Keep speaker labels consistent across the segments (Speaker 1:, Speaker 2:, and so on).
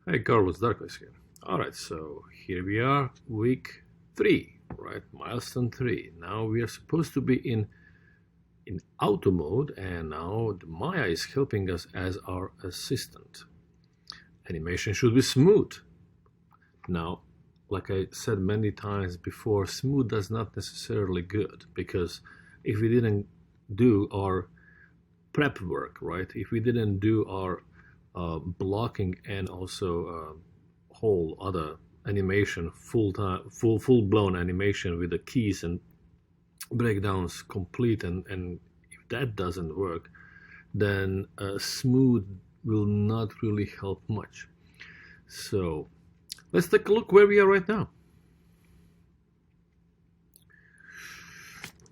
Speaker 1: Hey Carlos Darkos here. Alright, so here we are, week 3, right? Milestone 3. Now we are supposed to be in auto mode, and now the Maya is helping us as our assistant. Animation should be smooth. Now, like I said many times before, smooth is not necessarily good, because if we didn't do our prep work, right? If we didn't do our blocking and also whole other animation, full blown animation with the keys and breakdowns complete, and if that doesn't work, then smooth will not really help much. So let's take a look where we are right now.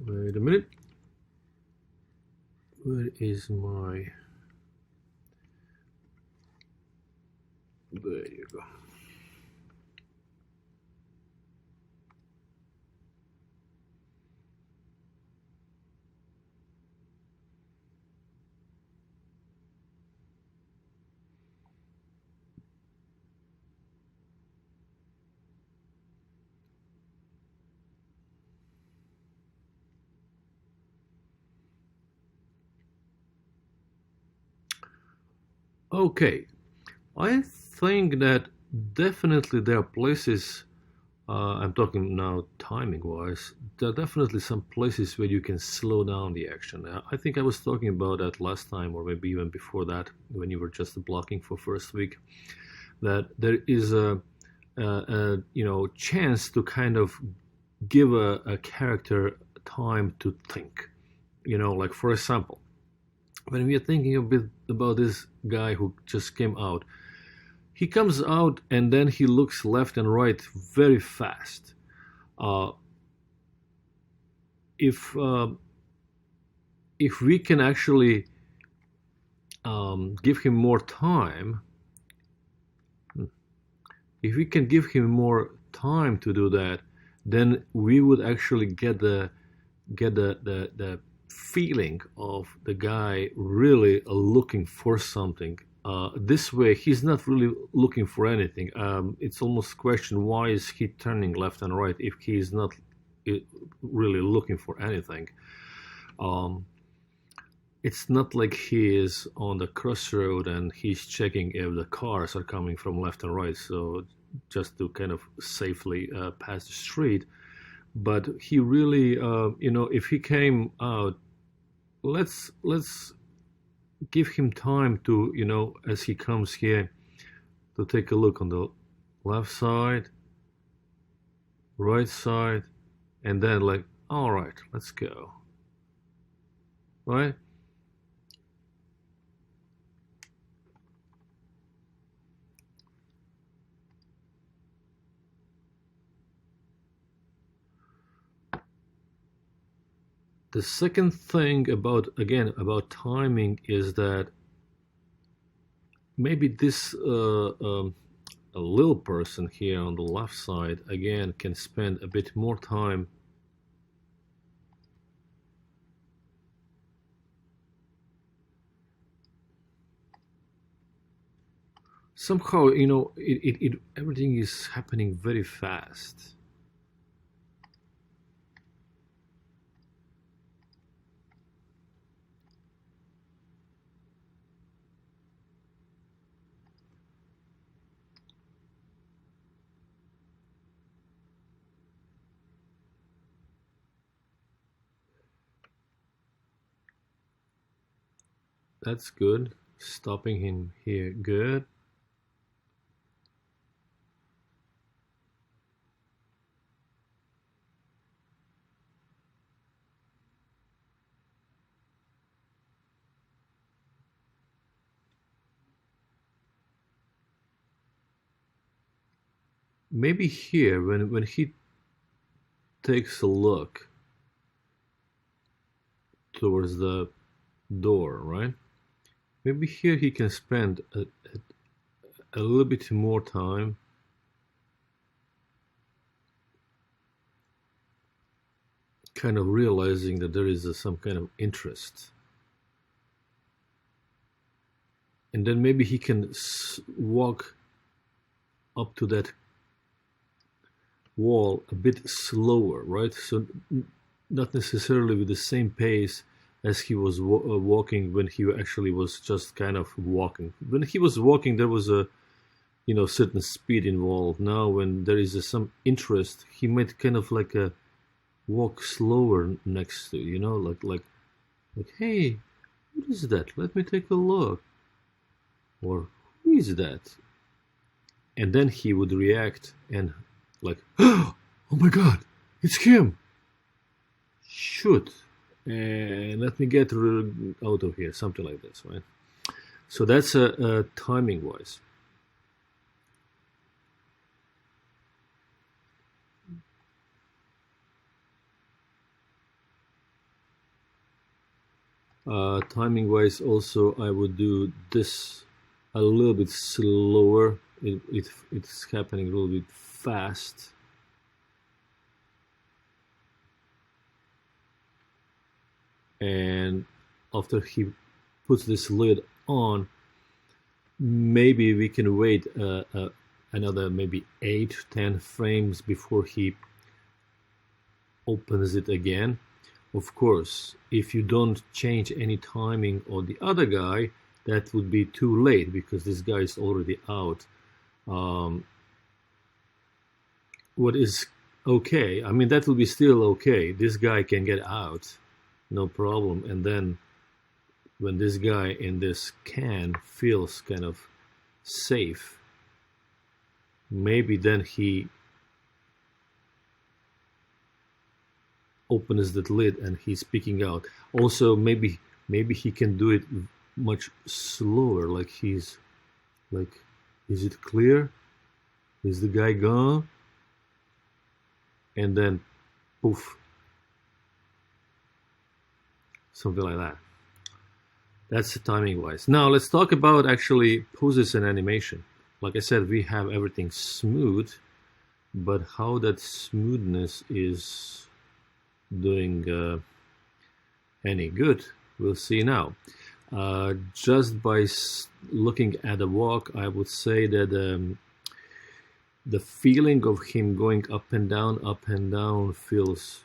Speaker 1: Wait a minute. Where is my... There you go. Okay, I think that definitely there are places, I'm talking now timing wise, there are definitely some places where you can slow down the action. I think I was talking about that last time, or maybe even before that, when you were just blocking for first week, that there is a chance to kind of give a character time to think. Like for example, when we are thinking a bit about this guy who just came out, he comes out and then he looks left and right very fast. Uh, if uh, if we can actually give him more time, if we can give him more time to do that, then we would actually get the feeling of the guy really looking for something. This way, he's not really looking for anything. It's almost a question, why is he turning left and right if he's not really looking for anything? Um, it's not like he is on the crossroad and he's checking if the cars are coming from left and right, so just to kind of safely pass the street. But he really, if he came out, let's give him time to, as he comes here, to take a look on the left side, right side, and then like, all right, let's go, right? The second thing about timing is that maybe this a little person here on the left side again can spend a bit more time somehow. Everything is happening very fast. That's good. Stopping him here, good. Maybe here, when he takes a look towards the door, right? Maybe here he can spend a little bit more time kind of realizing that there is some kind of interest. And then maybe he can walk up to that wall a bit slower, right? So not necessarily with the same pace as he was walking when he actually was just kind of walking. When he was walking, there was a certain speed involved. Now when there is some interest, he might kind of like walk slower next to, like hey, what is that? Let me take a look. Or who is that? And then he would react and like, oh my God, it's him. Shoot. And let me get out of here, something like this, right? So that's timing wise. Timing wise also, I would do this a little bit slower. It's happening a little bit fast. And after he puts this lid on, maybe we can wait another maybe 8-10 frames before he opens it again. Of course, if you don't change any timing on the other guy, that would be too late because this guy is already out. What is okay, I mean, that will be still okay. This guy can get out, no problem. And then when this guy in this can feels kind of safe, maybe then he opens that lid and he's peeking out. Also, maybe he can do it much slower, like he's like, is it clear? Is the guy gone? And then poof, something like that. That's the timing wise. Now let's talk about actually poses and animation. Like I said, we have everything smooth, but how that smoothness is doing any good, we'll see now. Just by looking at the walk, I would say that the feeling of him going up and down feels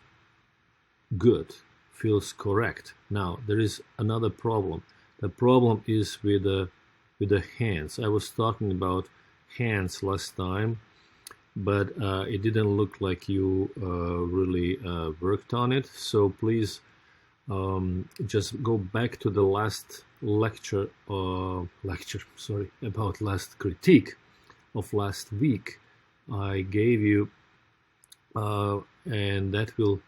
Speaker 1: good, feels correct. Now there is another problem. The problem is with the hands. I was talking about hands last time, but it didn't look like you really worked on it. So please just go back to the last lecture about last critique of last week I gave you, and that will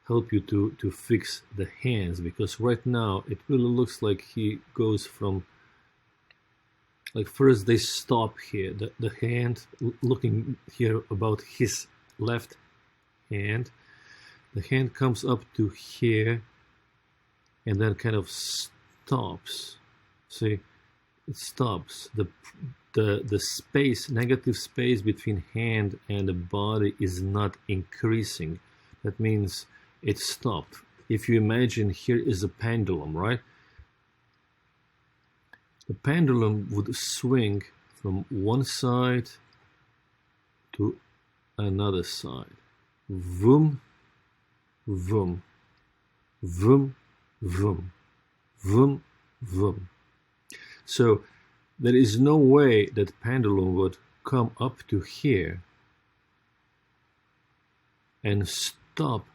Speaker 1: help you to fix the hands, because right now it really looks like he goes from, like, first they stop here, the hand looking here about his left hand, the hand comes up to here and then kind of stops. See, it stops. The space, negative space between hand and the body is not increasing. That means it stopped. If you imagine, here is a pendulum, right? The pendulum would swing from one side to another side. Vroom, vroom, vroom, vroom, vroom, vroom. So there is no way that pendulum would come up to here and stop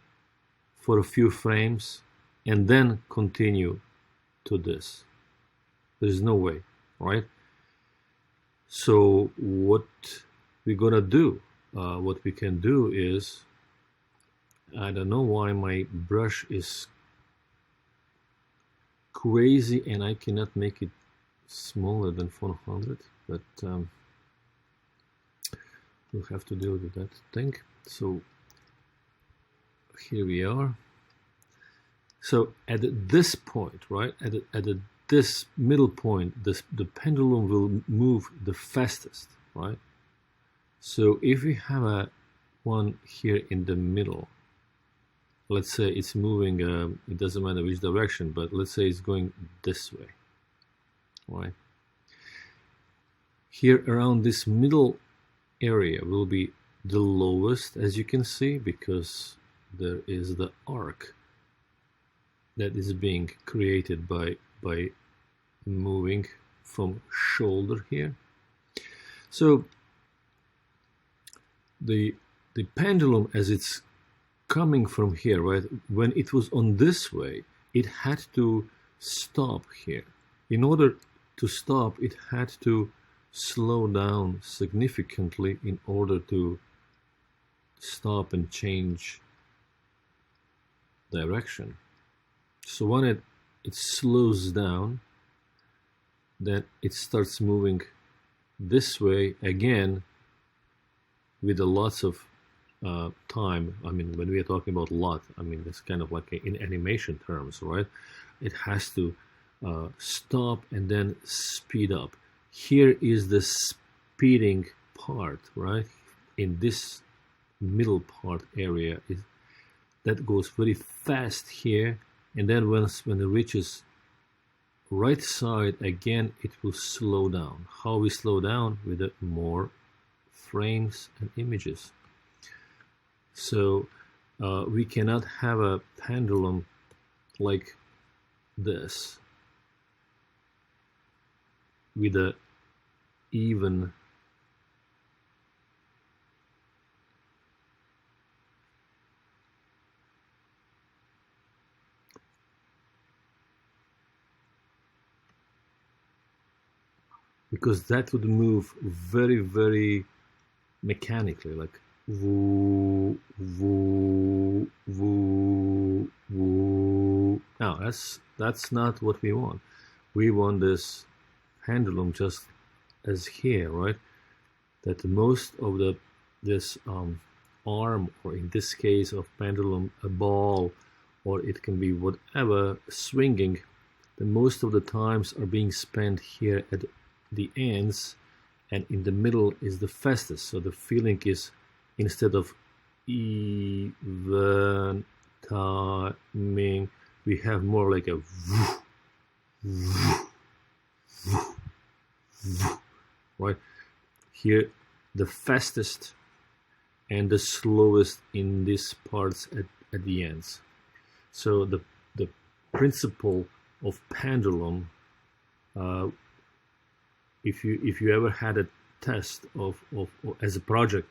Speaker 1: for a few frames and then continue to this. There's no way, right? So what we're gonna do, what we can do is, I don't know why my brush is crazy and I cannot make it smaller than 400, but we'll have to deal with that thing. So here we are. So at this point, right, at this middle point, the pendulum will move the fastest, right? So if we have one here in the middle, let's say it's moving, it doesn't matter which direction, but let's say it's going this way, right? Here around this middle area will be the lowest, as you can see, because there is the arc that is being created by moving from shoulder here. So the pendulum, as it's coming from here, right, when it was on this way, it had to stop here. In order to stop, it had to slow down significantly in order to stop and change direction. So when it slows down, then it starts moving this way again with a lots of time. I mean, when we are talking about lot, I mean, it's kind of like in animation terms, right? It has to stop and then speed up. Here is the speeding part, right? In this middle part area, that goes very fast here, and then when it reaches right side again, it will slow down. How we slow down? With more frames and images. So we cannot have a pendulum like this with a even because that would move very, very mechanically, like woo, woo, woo, woo. Now that's not what we want. We want this pendulum just as here, right? That most of this arm, or in this case of pendulum, a ball, or it can be whatever, swinging, the most of the times are being spent here at the ends, and in the middle is the fastest. So the feeling is, instead of even timing, we have more like a woo, woo, woo, woo, right? Here the fastest and the slowest in these parts at the ends. So the principle of pendulum, if you ever had a test of as a project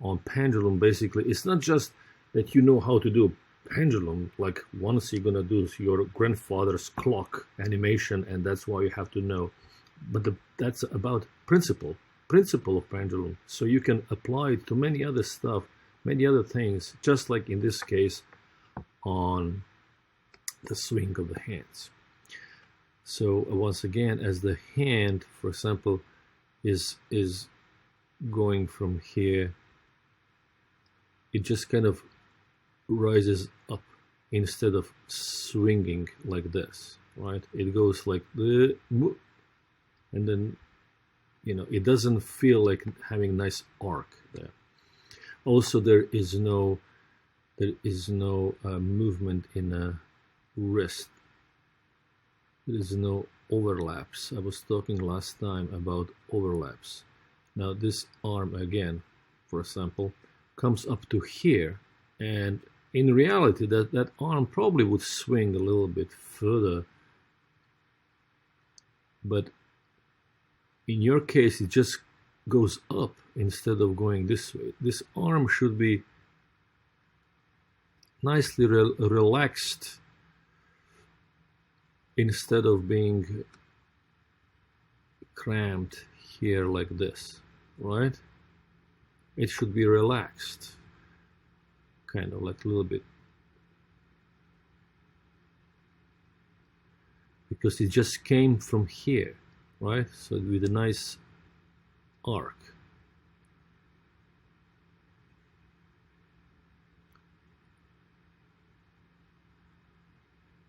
Speaker 1: on pendulum, basically it's not just that you know how to do pendulum, like once you're gonna do your grandfather's clock animation and that's why you have to know, but that's about principle of pendulum. So you can apply it to many other stuff, many other things, just like in this case on the swing of the hands. So once again, as the hand, for example, is going from here, it just kind of rises up instead of swinging like this, right? It goes like the, and then, you know, it doesn't feel like having nice arc there. Also, there is no movement in a wrist. There is no overlaps. I was talking last time about overlaps. Now this arm again, for example, comes up to here, and in reality that arm probably would swing a little bit further, but in your case it just goes up instead of going this way. This arm should be nicely relaxed instead of being cramped here like this, right? It should be relaxed, kind of like a little bit, because it just came from here, right? So with a nice arc.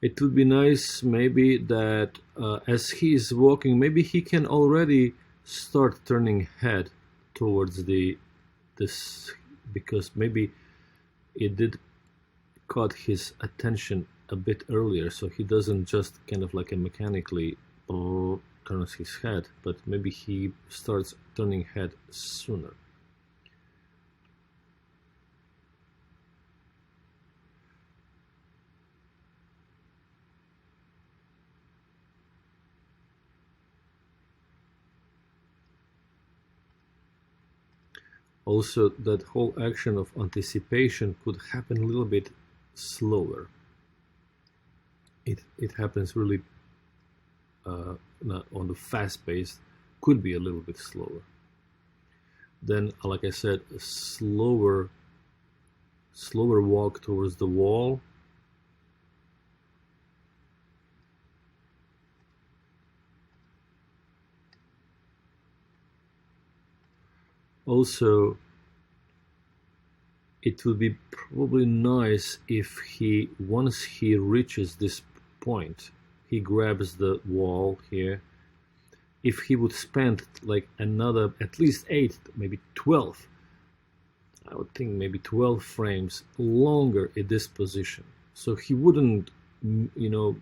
Speaker 1: It would be nice maybe that as he is walking, maybe he can already start turning head towards this, because maybe it did caught his attention a bit earlier, so he doesn't just kind of like a mechanically turns his head, but maybe he starts turning head sooner. Also, that whole action of anticipation could happen a little bit slower. It happens really not on the fast pace, could be a little bit slower. Then, like I said, a slower walk towards the wall. Also, it would be probably nice if once he reaches this point, he grabs the wall here, if he would spend like another at least 8, maybe 12, I would think maybe 12 frames longer in this position, so he wouldn't, you know,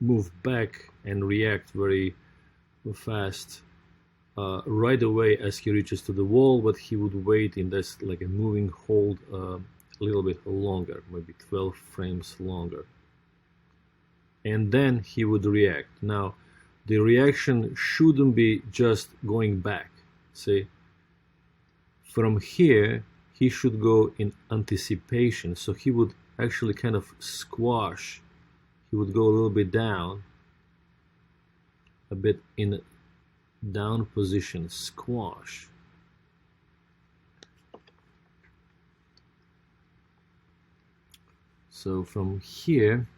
Speaker 1: move back and react very fast right away as he reaches to the wall, but he would wait in this like a moving hold a little bit longer, maybe 12 frames longer, and then he would react. Now the reaction shouldn't be just going back. See, from here he should go in anticipation, so he would actually kind of squash. He would go a little bit down, a bit in down position, squash. So from here,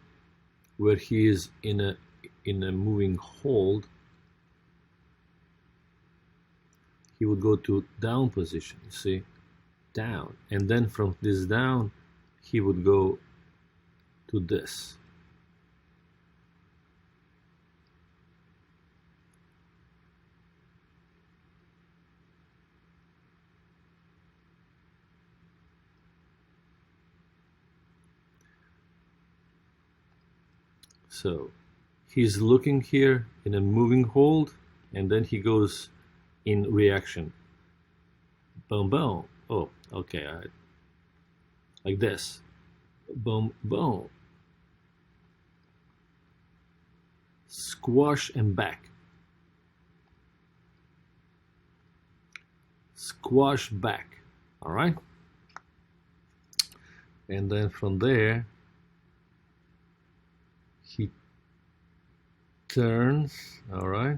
Speaker 1: where he is in a moving hold, he would go to down position, see, down, and then from this down he would go to this. So he's looking here in a moving hold, and then he goes in reaction. Boom, boom. Oh, okay. Like this. Boom, boom. Squash and back. Squash back. All right. And then from there, he turns. All right.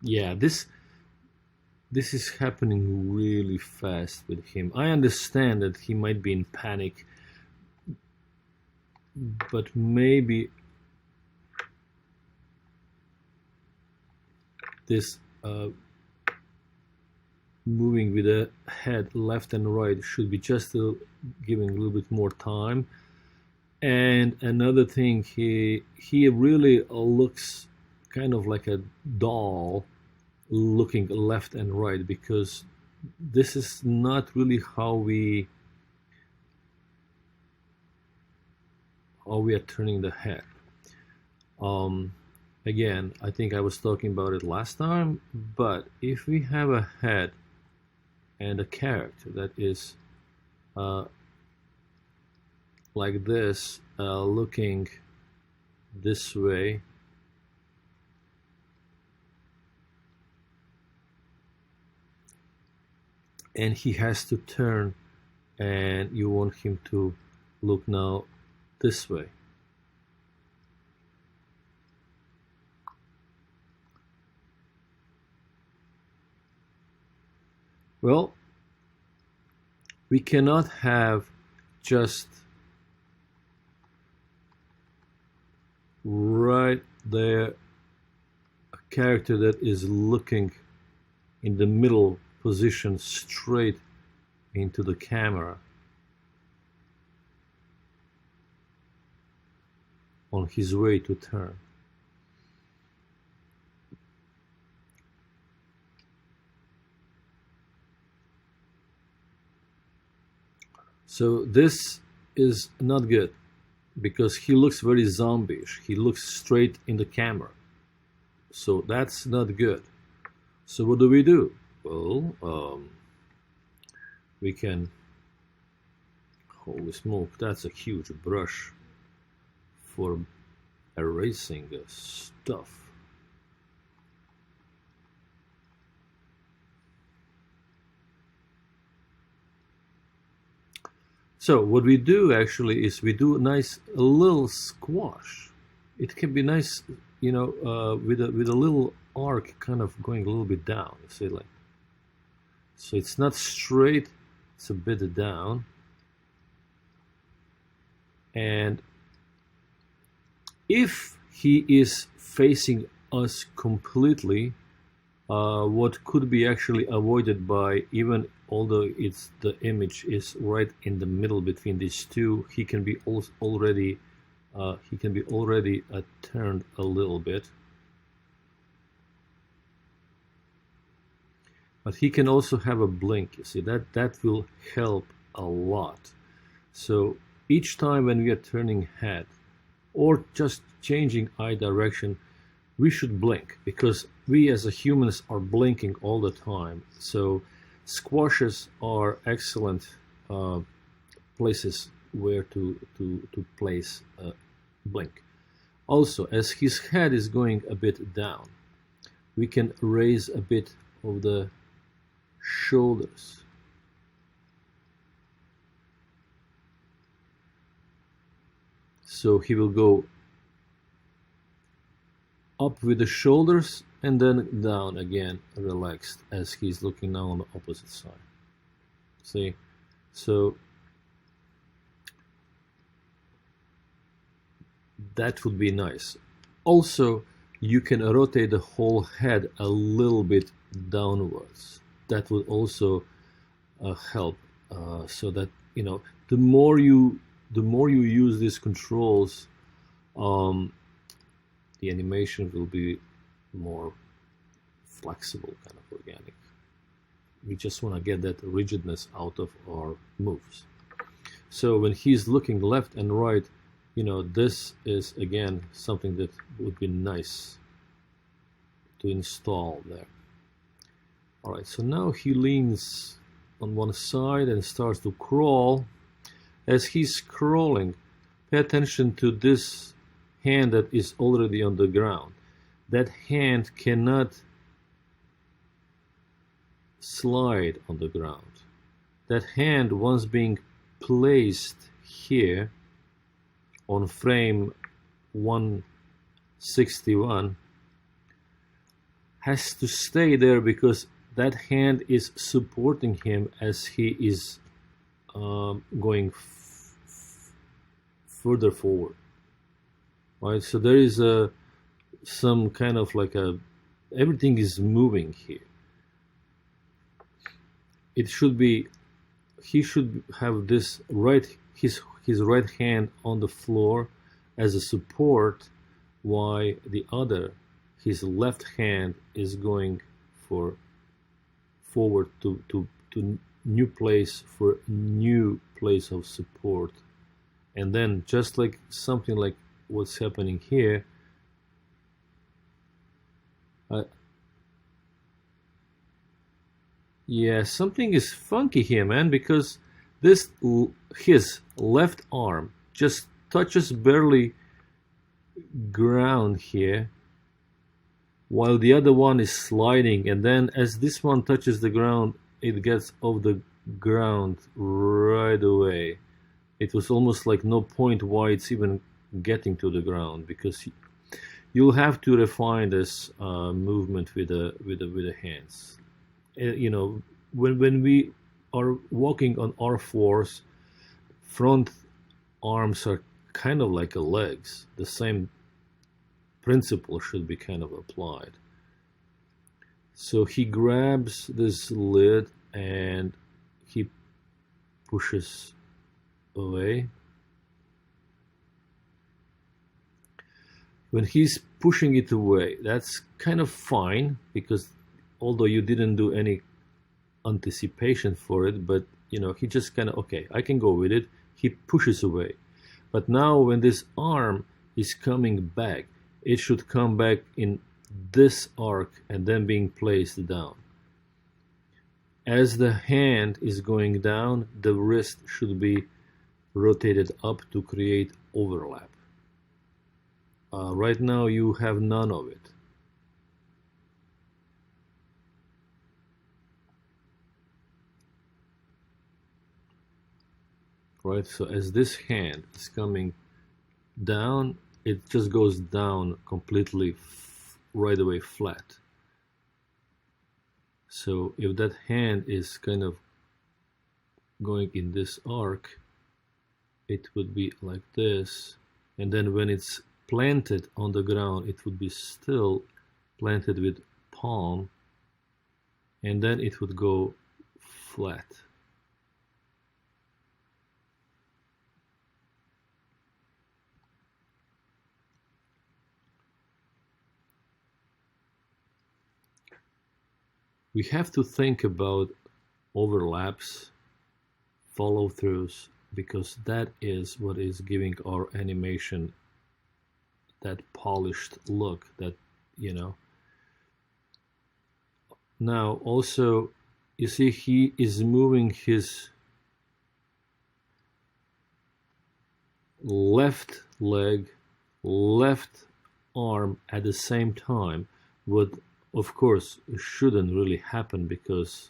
Speaker 1: Yeah, this is happening really fast with him. I understand that he might be in panic, but maybe this moving with the head left and right should be just giving a little bit more time. And another thing, he really looks kind of like a doll, looking left and right, because this is not really how we are turning the head. Again, I think I was talking about it last time, but if we have a head and a character that is like this, looking this way, and he has to turn, and you want him to look now this way. Well, we cannot have just right there a character that is looking in the middle position straight into the camera on his way to turn. So this is not good because he looks very zombie-ish. He looks straight in the camera. So that's not good. So what do? Well, we can, holy smoke, that's a huge brush for erasing stuff. So what we do actually is we do a little squash. It can be nice, you know, with a little arc kind of going a little bit down. You see, like, so it's not straight, it's a bit down. And if he is facing us completely, what could be actually avoided by, even although the image is right in the middle between these two, he can be already turned a little bit. But he can also have a blink. You see, that will help a lot. So each time when we are turning head or just changing eye direction, we should blink, because we as humans are blinking all the time. So squashes are excellent places where to place a blink. Also, as his head is going a bit down, we can raise a bit of the shoulders. So he will go up with the shoulders and then down again, relaxed, as he's looking now on the opposite side. See? So that would be nice. Also, you can rotate the whole head a little bit downwards. That would also help, so that, you know, the more you use these controls, the animation will be more flexible, kind of organic. We just want to get that rigidness out of our moves. So when he's looking left and right, you know, this is again something that would be nice to install there. All right, so now he leans on one side and starts to crawl. As he's crawling, pay attention to this hand that is already on the ground. That hand cannot slide on the ground. That hand, once being placed here on frame 161, has to stay there, because that hand is supporting him as he is going further forward. Right, so there is some kind of like everything is moving here. It should be, he should have this his right hand on the floor as a support, while the other, his left hand, is going forward to new place, for new place of support. And then just like something like what's happening here, yeah, something is funky here, man, because his left arm just touches barely ground here, while the other one is sliding, and then as this one touches the ground, it gets off the ground right away. It was almost like no point why it's even getting to the ground, because you'll have to refine this movement with the hands. You know, when we are walking on our fours, front arms are kind of like legs. The same principle should be kind of applied. So he grabs this lid and he pushes away. When he's pushing it away, that's kind of fine, because although you didn't do any anticipation for it, but you know, he just kind of, okay, I can go with it. he pushes away. But now when this arm is coming back, it should come back in this arc and then being placed down. As the hand is going down, the wrist should be rotated up to create overlap. Right now you have none of it. Right, so as this hand is coming down, it just goes down completely right away flat. So if that hand is kind of going in this arc, it would be like this, and then when it's planted on the ground, it would be still planted with palm, and then it would go flat. We have to think about overlaps, follow-throughs, because that is what is giving our animation that polished look, that, you know. Now also, you see, he is moving his left leg, left arm at the same time. What of course shouldn't really happen, because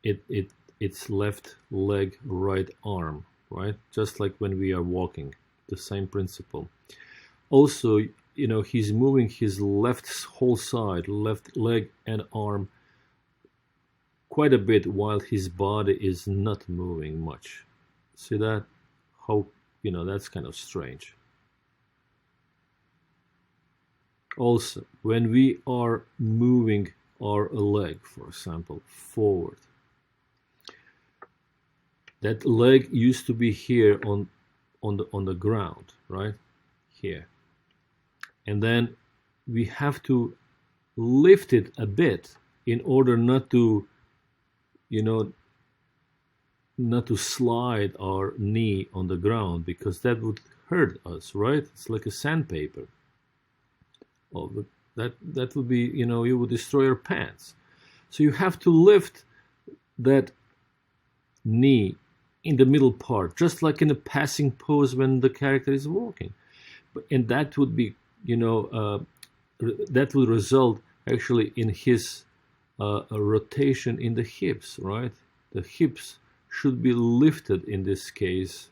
Speaker 1: it's left leg, right arm, right? Just like when we are walking, the same principle. Also, you know, he's moving his left whole side, left leg and arm quite a bit while his body is not moving much. See that? How, you know, that's kind of strange. Also, when we are moving our leg, for example, forward, that leg used to be here on the ground, right? Here. And then we have to lift it a bit in order not to, you know, not to slide our knee on the ground, because that would hurt us, right? It's like a sandpaper. Oh, but that would be, you know, you would destroy your pants. So you have to lift that knee in the middle part, just like in a passing pose when the character is walking. And that would be, you know, that would result actually in his a rotation in the hips, right? The hips should be lifted in this case,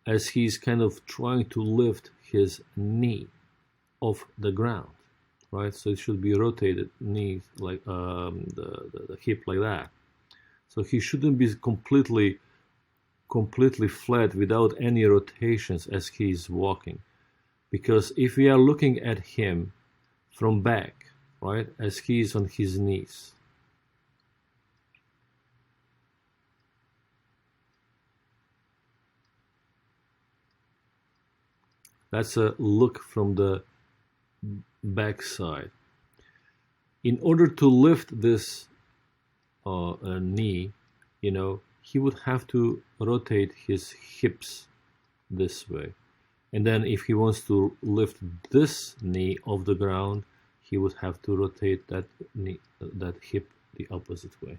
Speaker 1: as he's kind of trying to lift his knee off the ground, right? So it should be rotated knee, like the hip like that. So he shouldn't be completely flat without any rotations as he's walking, because if we are looking at him from back, right, as he's on his knees, that's a look from the back side. In order to lift this knee, you know, he would have to rotate his hips this way. And then if he wants to lift this knee off the ground, he would have to rotate that knee, that hip the opposite way.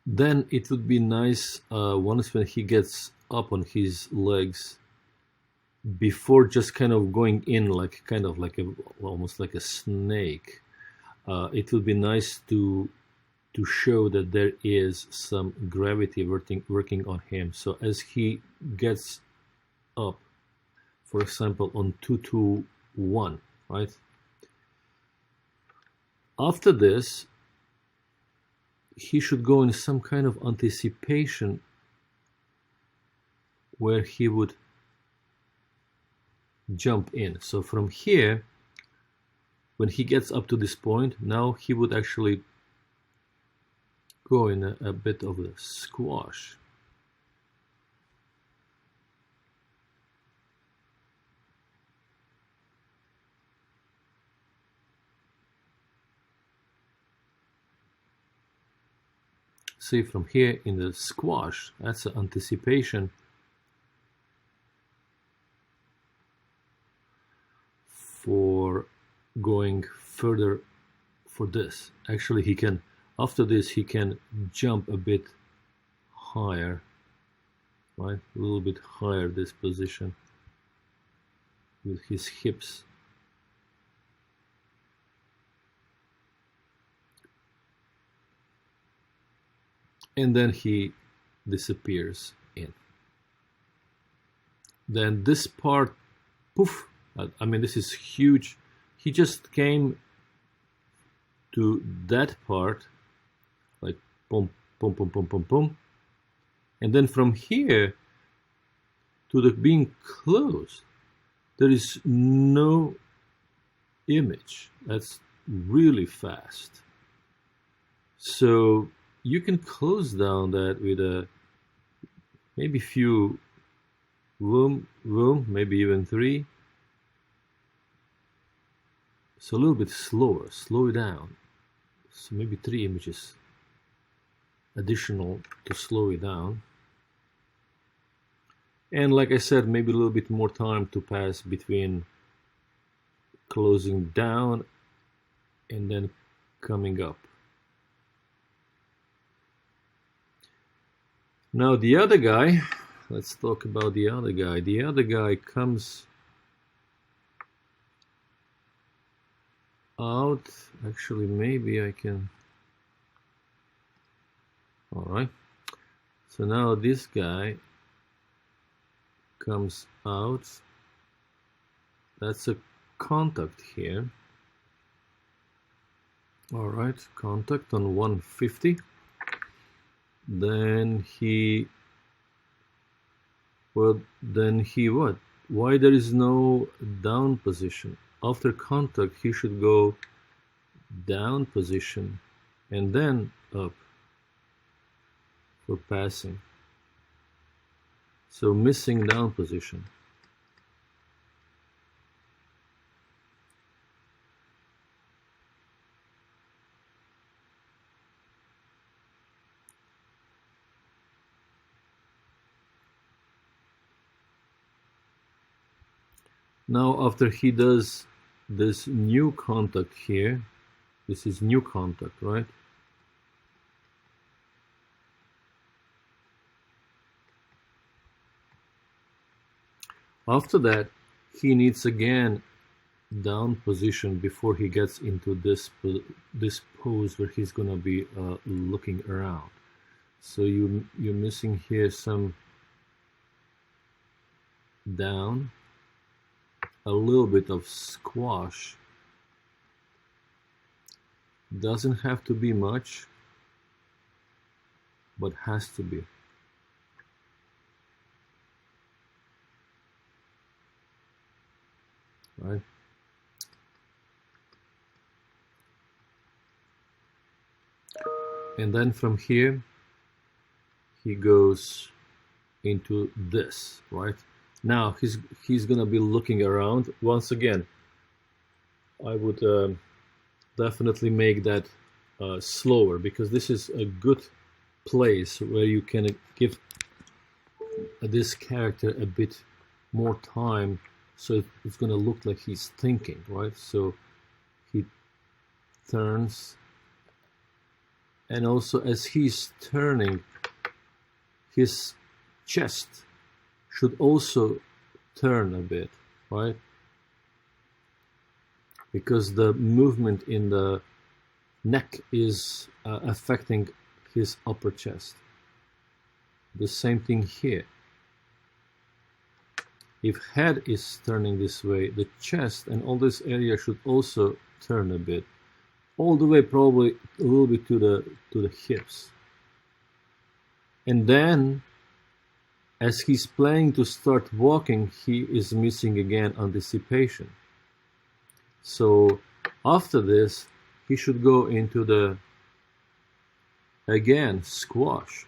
Speaker 1: Then it would be nice once when he gets up on his legs, before just kind of going in like kind of like almost like a snake, it would be nice to show that there is some gravity working on him. So as he gets up, for example, on 221, right? After this, he should go in some kind of anticipation where he would jump in. So from here, when he gets up to this point, now he would actually go in a bit of a squash. see from here in the squash, that's an anticipation for going further for this. Actually, he can, after this, he can jump a bit higher, right? A little bit higher this position with his hips. And then he disappears in. Then this part, poof, I mean, this is huge. He just came to that part, like boom, boom, boom, boom, boom, boom. And then from here to the being closed, there is no image. That's really fast. So you can close down that with a maybe few room, maybe even 3. So a little bit slower, slow it down. So maybe 3 images additional to slow it down. And like I said, maybe a little bit more time to pass between closing down and then coming up. Now the other guy, let's talk about the other guy. The other guy comes out. Actually, maybe I can. All right. So now this guy comes out. That's a contact here. All right, contact on 150. Then he what? Why there is no down position? After contact, he should go down position and then up for passing. So missing down position. Now after he does this new contact here, this is new contact, right? After that, he needs again down position before he gets into this pose where he's gonna be looking around. So you're missing here some down, a little bit of squash. Doesn't have to be much, but has to be. Right? And then from here, he goes into this, right? Now he's gonna be looking around. Once again, I would definitely make that slower, because this is a good place where you can give this character a bit more time, so it's gonna look like he's thinking, right? So he turns, and also as he's turning, his chest should also turn a bit, right? Because the movement in the neck is affecting his upper chest. The same thing here. If head is turning this way, the chest and all this area should also turn a bit, all the way probably a little bit to the hips. And then, as he's planning to start walking, he is missing again anticipation. So after this, he should go into the, again, squash.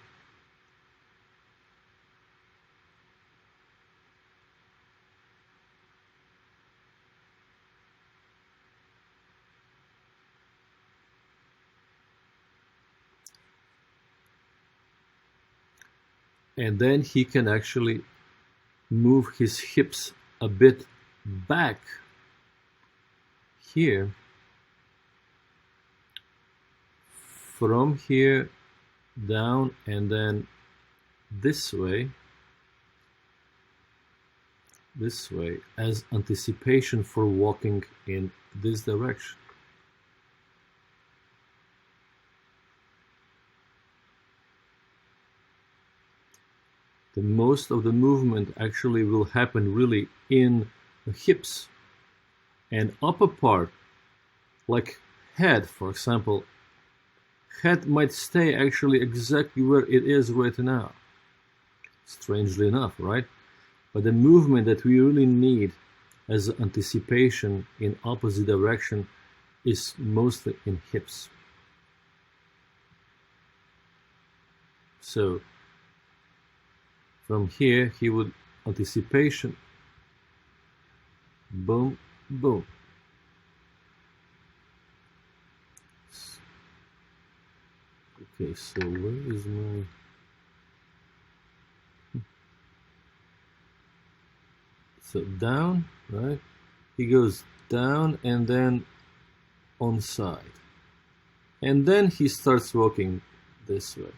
Speaker 1: and then he can actually move his hips a bit back here, from here down, and then this way, as anticipation for walking in this direction. The most of the movement actually will happen really in the hips and upper part, like head, for example. Head might stay actually exactly where it is right now, strangely enough, right? But the movement that we really need as anticipation in opposite direction is mostly in hips. So from here he would anticipation, boom, boom. Okay, so where is my... So down, right? He goes down and then on side. And then he starts walking this way.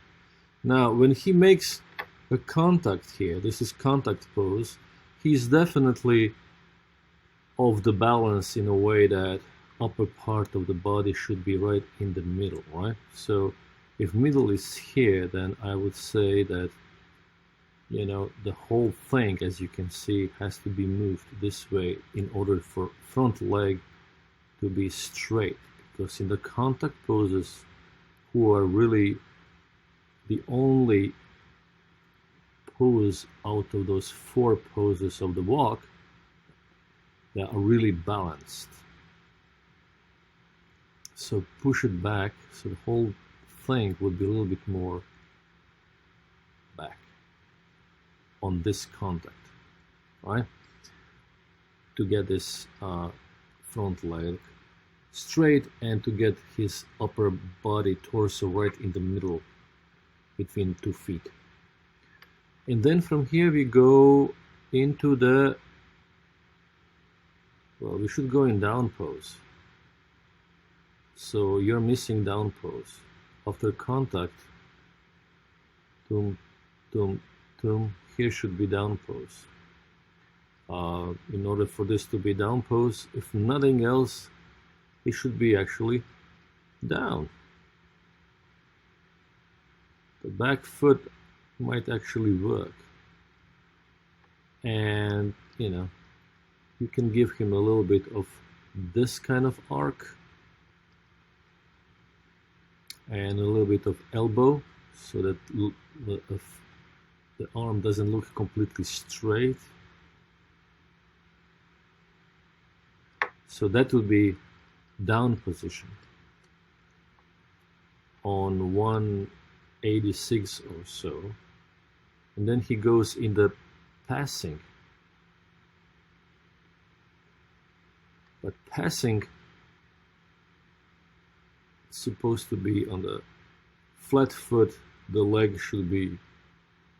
Speaker 1: Now, when he makes a contact here, this is contact pose, he's definitely off the balance in a way that upper part of the body should be right in the middle, right? So if middle is here, then I would say that, you know, the whole thing, as you can see, has to be moved this way in order for front leg to be straight. Because in the contact poses, who are really the only pose out of those 4 poses of the walk that are really balanced. So push it back, so the whole thing would be a little bit more back on this contact, right? To get this front leg straight and to get his upper body torso right in the middle between 2 feet. And then from here we go into the, well, we should go in down pose. So you're missing down pose. After contact, tum, tum, tum, here should be down pose. In order for this to be down pose, if nothing else, it should be actually down. The back foot might actually work. And, you know, you can give him a little bit of this kind of arc and a little bit of elbow, so that the arm doesn't look completely straight. So that would be down position on 186 or so. And then he goes in the passing. But passing is supposed to be on the flat foot. The leg should be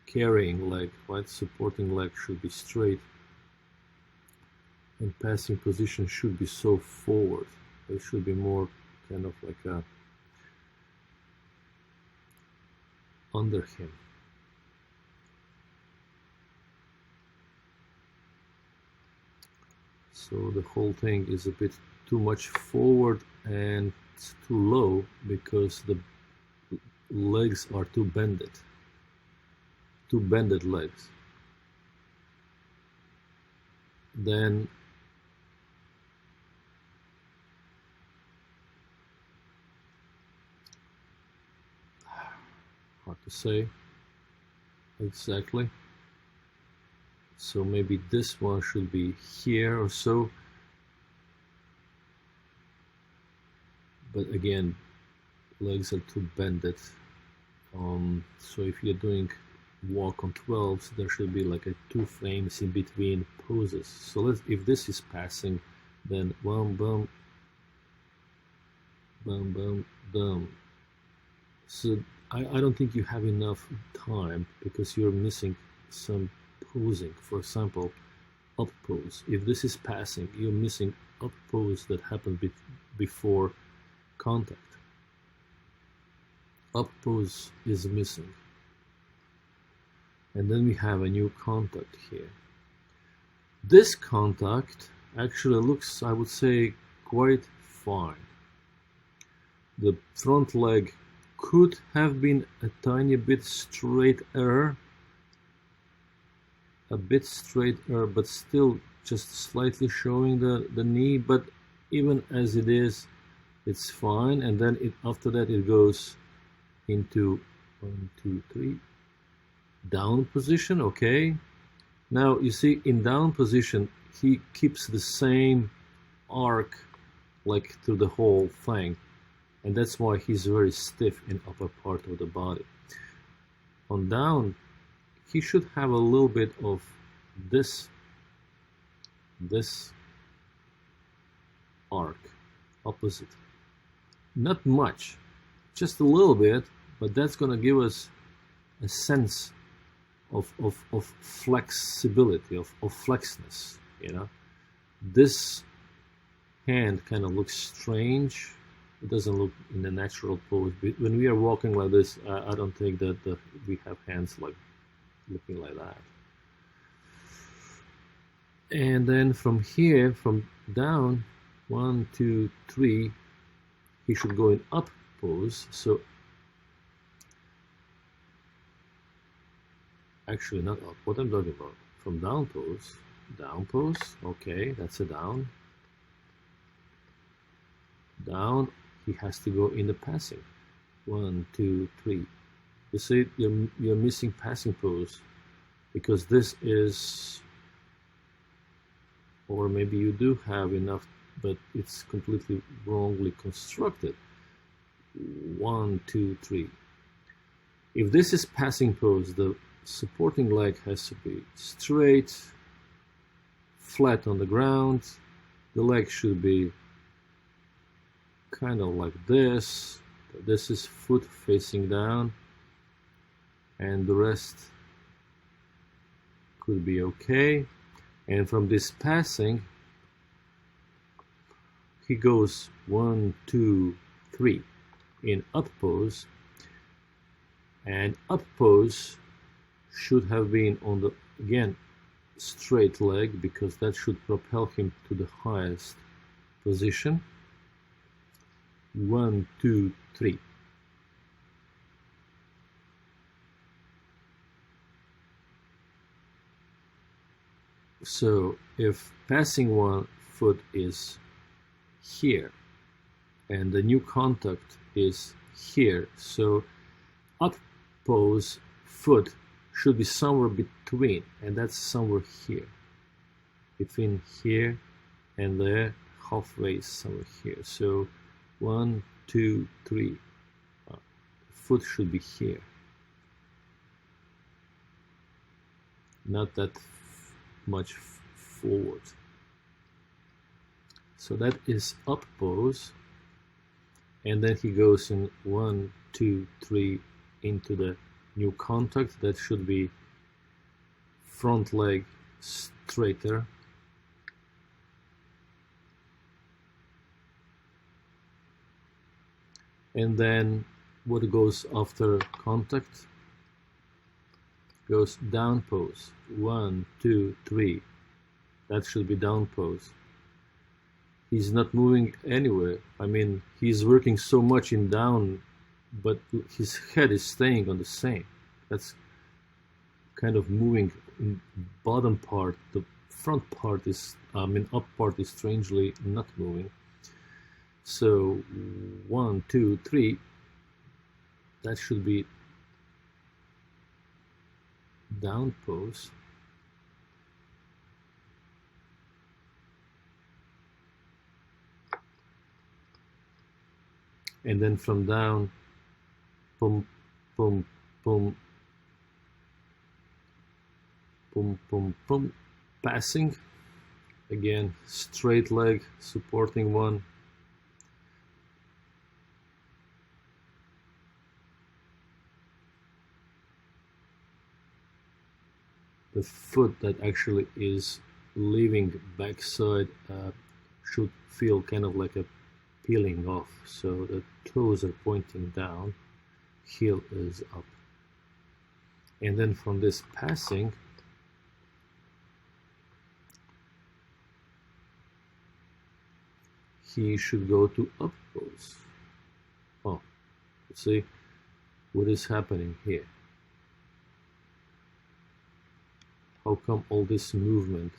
Speaker 1: carrying leg, right? Supporting leg should be straight. And passing position should be so forward. It should be more kind of like a under him. So the whole thing is a bit too much forward and it's too low because the legs are too bended. Too bended legs. Then hard to say exactly. So maybe this one should be here or so. But again, legs are too bended. So if you're doing walk on 12s, there should be like 2 frames in between poses. So if this is passing, then bum bum bum bum bum. So I don't think you have enough time because you're missing some posing. For example, up pose. If this is passing, you're missing up pose that happened before contact. Up pose is missing. And then we have a new contact here. This contact actually looks, I would say, quite fine. The front leg could have been a tiny bit straighter, but still just slightly showing the knee, but even as it is, it's fine. And then after that it goes into 1, 2, 3 down position. Okay, now you see in down position he keeps the same arc like through the whole thing, and that's why he's very stiff in upper part of the body. On down, he should have a little bit of this arc opposite. Not much, just a little bit, but that's gonna give us a sense of flexibility, of flexness, you know. This hand kind of looks strange. It doesn't look in a natural pose. When we are walking like this, I don't think that we have hands like looking like that. And then from here, from down, 1, 2, 3, he should go in up pose. So actually not up, what I'm talking about, from down pose, okay, that's a down. Down, he has to go in the passing. 1, 2, 3. You see, you're missing passing pose because this is, or maybe you do have enough, but it's completely wrongly constructed. 1, 2, 3. If this is passing pose, the supporting leg has to be straight, flat on the ground. The leg should be kind of like this. This is foot facing down, and the rest could be okay. And from this passing, he goes 1, 2, 3 in up pose, and up pose should have been on the, again, straight leg, because that should propel him to the highest position. 1, 2, 3. So if passing one foot is here and the new contact is here, so up pose foot should be somewhere between, and that's somewhere here, between here and there, halfway somewhere here. So 1, 2, 3, foot should be here, not that much forward. So that is up pose, and then he goes in 1, 2, 3 into the new contact. That should be front leg straighter, and then what goes after contact goes down pose. 1, 2, 3. That should be down pose. He's not moving anywhere. I mean, he's working so much in down, but his head is staying on the same. That's kind of moving in bottom part. The front part is, up part is strangely not moving. So 1, 2, 3. That should be down pose. And then from down, boom, boom, boom, boom, boom, boom, passing. Again, straight leg, supporting one. the foot that actually is leaving backside should feel kind of like a peeling off. So the toes are pointing down, heel is up. And then from this passing, he should go to up pose. Oh, see what is happening here. How come all this movement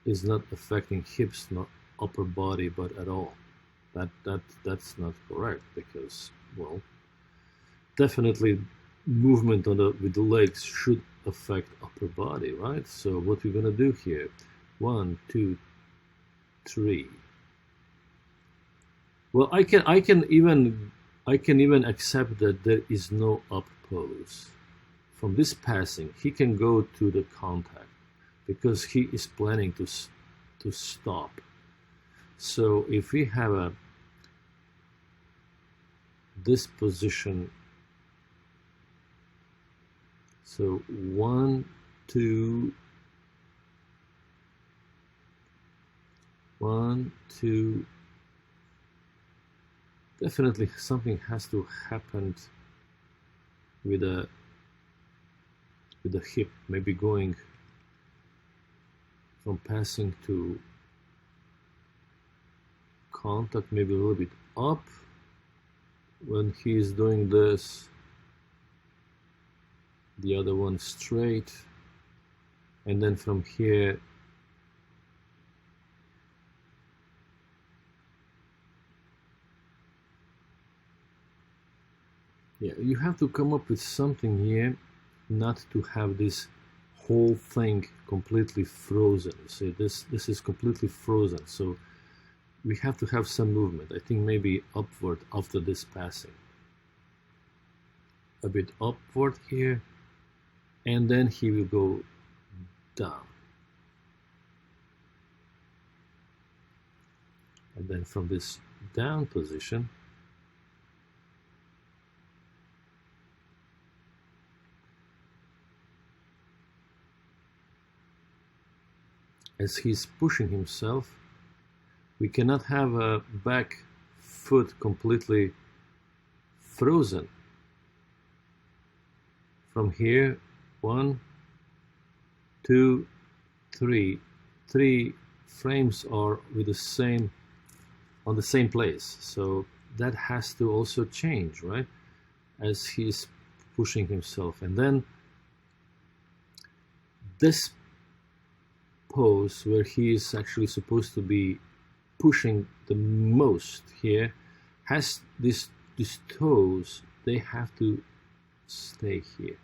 Speaker 1: is not affecting hips, not upper body, but at all? That's not correct, because, well, definitely movement on with the legs should affect upper body, right? So what we're gonna do here, 1, 2, 3. Well, I can even accept that there is no up pose. From this passing, he can go to the contact because he is planning to stop. So if we have this position, so 1, 2, 1, 2. Definitely something has to happen with the hip, maybe going from passing to contact, maybe a little bit up when he's doing this, the other one straight, and then from here you have to come up with something here, not to have this whole thing completely frozen. See, this is completely frozen, so we have to have some movement. I think maybe upward after this passing, a bit upward here, and then he will go down, and then from this down position, as he's pushing himself, we cannot have a back foot completely frozen. From here, 1, 2, 3. 3 frames are with the same, on the same place. So that has to also change, right? As he's pushing himself. And then this pose where he is actually supposed to be pushing the most here has these toes, they have to stay here.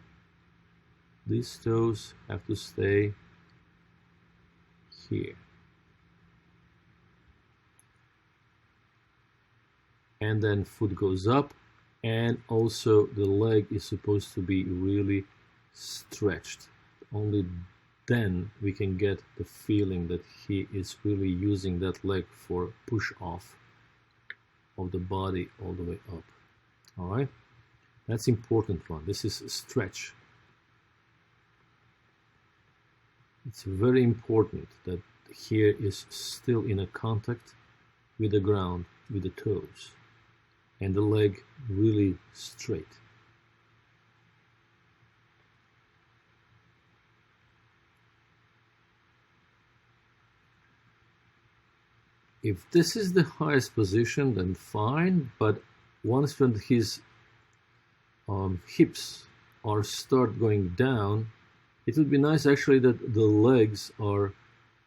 Speaker 1: These toes have to stay here. And then foot goes up, and also the leg is supposed to be really stretched. Only then we can get the feeling that he is really using that leg for push off of the body all the way up. All right, that's important one. This is a stretch. It's very important that here is still in a contact with the ground, with the toes, and the leg really straight. If this is the highest position, then fine, but once when his hips are start going down, it would be nice actually that the legs are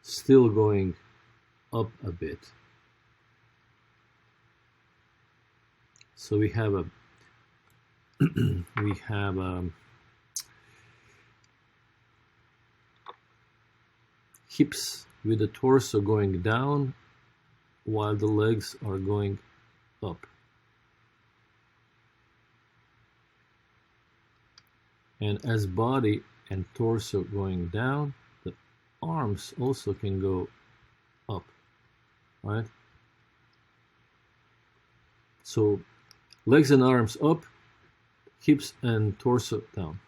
Speaker 1: still going up a bit. So we have a hips with the torso going down while the legs are going up. And as body and torso going down, the arms also can go up, right? So legs and arms up, hips and torso down.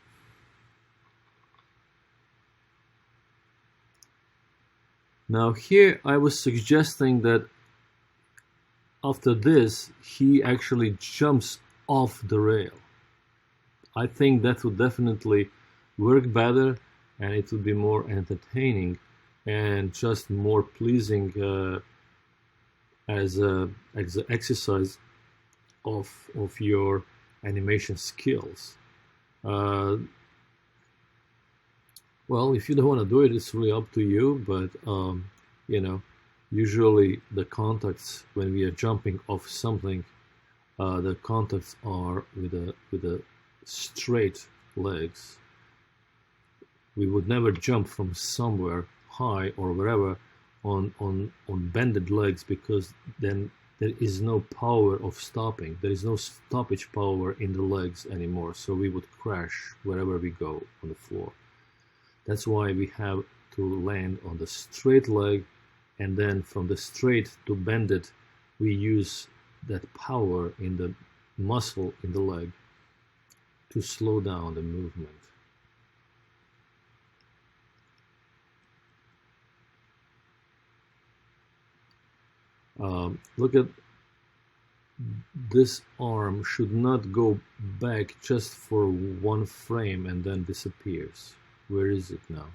Speaker 1: Now here I was suggesting that after this he actually jumps off the rail. I think that would definitely work better, and it would be more entertaining and just more pleasing as an exercise of your animation skills. Well, if you don't want to do it, it's really up to you. But you know, usually the contacts when we are jumping off something, the contacts are with a straight legs. We would never jump from somewhere high or wherever on bended legs, because then there is no power of stopping. There is no stoppage power in the legs anymore, so we would crash wherever we go on the floor. That's why we have to land on the straight leg, and then from the straight to bended, we use that power in the muscle in the leg to slow down the movement. Look at this arm should not go back just for one frame and then disappears. Where is it now?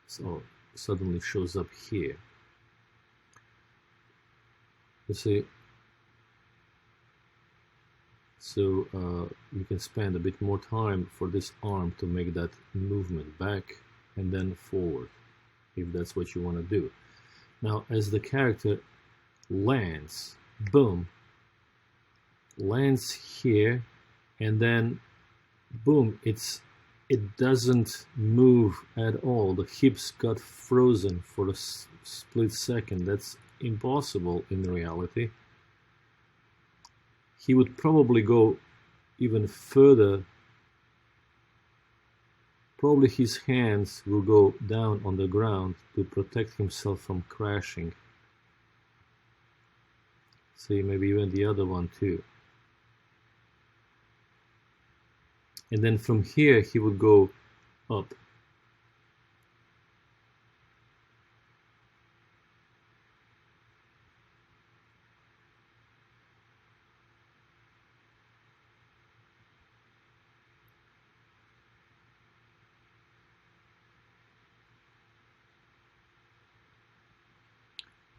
Speaker 1: So suddenly shows up here. You see, so you can spend a bit more time for this arm to make that movement back and then forward, if that's what you want to do. Now, as the character lands, boom, lands here, and then boom, it doesn't move at all. The hips got frozen for a split second. That's impossible in reality. He would probably go even further. Probably his hands will go down on the ground to protect himself from crashing. See, maybe even the other one too. And then from here he would go up.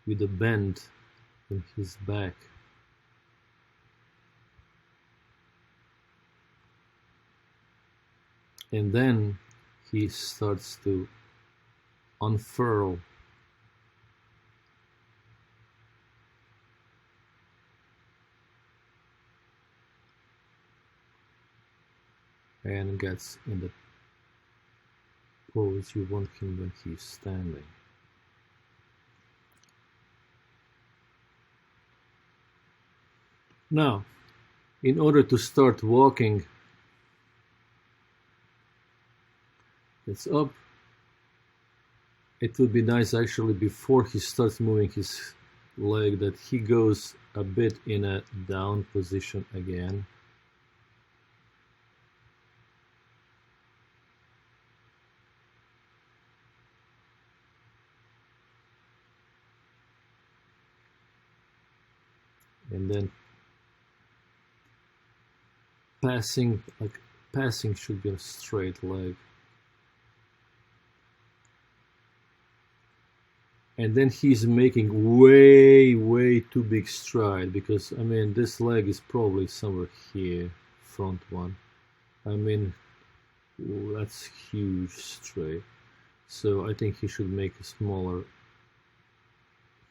Speaker 1: With a bend in his back. And then he starts to unfurl and gets in the pose you want him when he's standing. Now, in order to start walking, it's up. It would be nice actually before he starts moving his leg that he goes a bit in a down position again. And then passing should be a straight leg. And then he's making way too big stride, because I mean this leg is probably somewhere here, front one. I mean, that's huge straight. So I think he should make a smaller,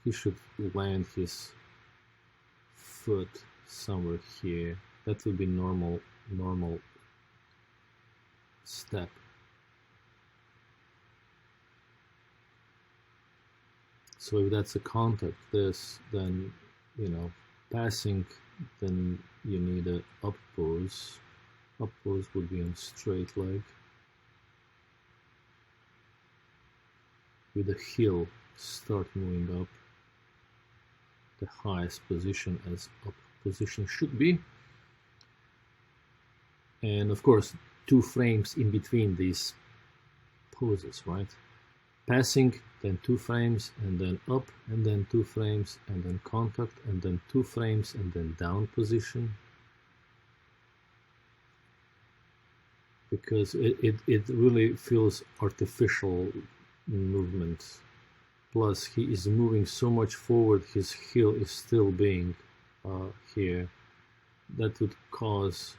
Speaker 1: he should land his foot somewhere here. That would be normal step. So if that's a contact, this, then, you know, passing, then you need a up pose. Up pose would be on straight leg. With the heel, start moving up. The highest position as up position should be. And of course, 2 frames in between these poses, right? Passing, then 2 frames, and then up, and then 2 frames, and then contact, and then 2 frames, and then down position. Because it really feels artificial movement. Plus, he is moving so much forward, his heel is still being here. That would cause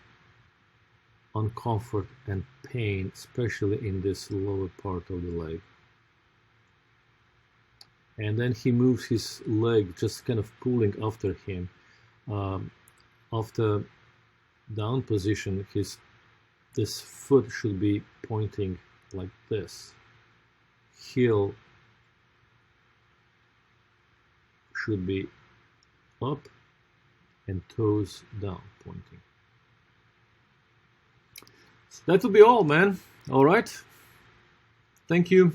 Speaker 1: uncomfort and pain, especially in this lower part of the leg. And then he moves his leg, just kind of pulling after him. After down position, this foot should be pointing like this. Heel should be up and toes down pointing. So that will be all, man. All right. Thank you.